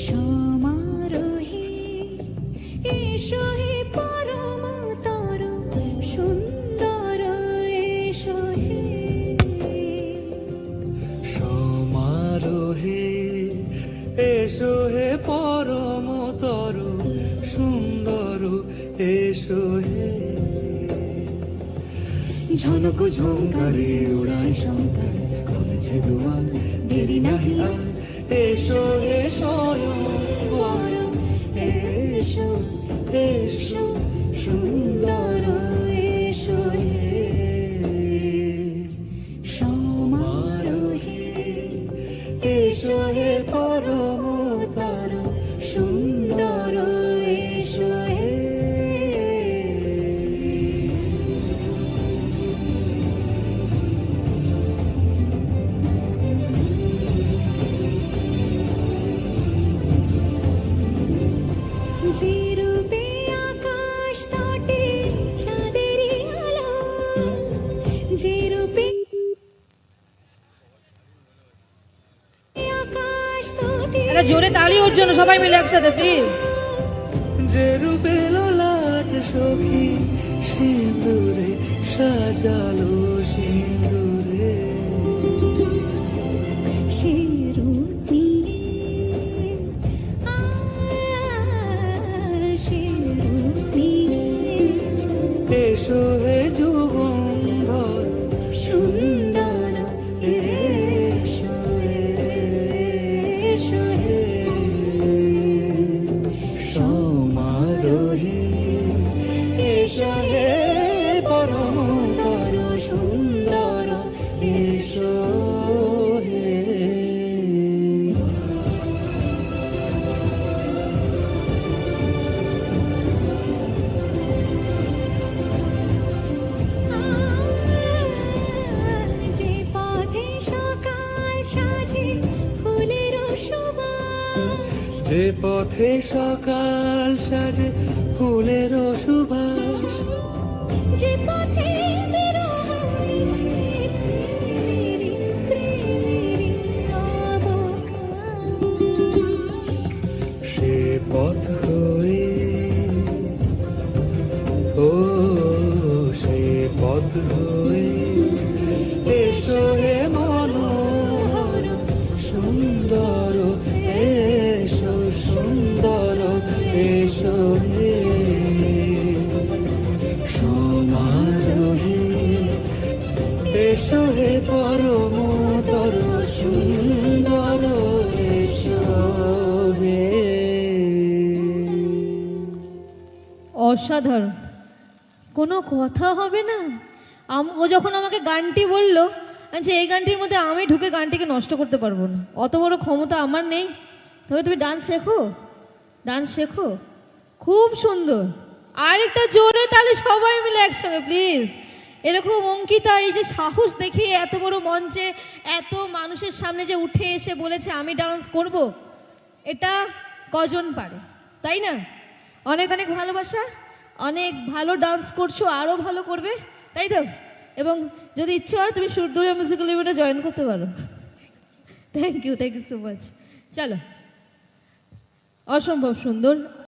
সমারোহে এসো হে পরমতর সুন্দর এসো হে। সমারোহে এসো হে পরমতর সুন্দর এসো হে। ঝনক ঝঙ্কারে উড়ায় শঙ্কার কমেছে দুয়ার দেরি নাহি আর। এসো হে স্বয়ং বর এসো এসো সুন্দর এসো হে। সমারোহে এসো হে পরমতর সুন্দর এসো হে। যে রূপে আকাশ তটে চাঁদেরই আলো, যে রূপে আকাশ তটে একটা জোরে তালি ওর জন্য সবাই মিলে একসাথে প্লিজ। যে রূপে ললাট সখী সিঁদুরে সাজালো সিঁদুরে। সে রূপ নিয়ে সে রূপ নিয়ে এসো হে যুগন্ধর সুন্দর এসো এসো হে। সমারোহে এসো হে পরমতর সুন্দর এসো হে। যে পথে সকাল সাজে ফুলের সুবাস, যে পথে সকাল সাজে ফুলের সুবাস। যে পথে বিরহ মিছে প্রেমেরই প্রেমেরই অবকাশ। সে পথ হয়ে ও সে পথ হয়ে এসো হে মনোহর সুন্দর এসো সুন্দর এসো হে। সমারোহে এসো হে পরমতর সুন্দর এসো হে। অসাধারণ, কোনো কথা হবে না। ও যখন আমাকে গানটি বললো, আচ্ছা এই গানটির মধ্যে আমি ঢুকে গানটিকে নষ্ট করতে পারবো না, অত বড় ক্ষমতা আমার নেই। তবে তুমি ডান্স শেখো, ডান্স শেখো, খুব সুন্দর। আরেকটা জোরে তাহলে সবাই মিলে একসঙ্গে প্লিজ। এরকম অঙ্কিতা এই যে সাহস দেখিয়ে এত বড় মঞ্চে এত মানুষের সামনে যে উঠে এসে বলেছে আমি ডান্স করব, এটা কজন পারে, তাই না? অনেক অনেক ভালোবাসা, অনেক ভালো ডান্স করছো, আরও ভালো করবে, তাই তো? এবং যদি ইচ্ছে হয় তুমি সুরদুলিয়া মিউজিক্যাল ইভেন্টে জয়েন করতে পারো। Thank you so much. চলো, অসম্ভব সুন্দর।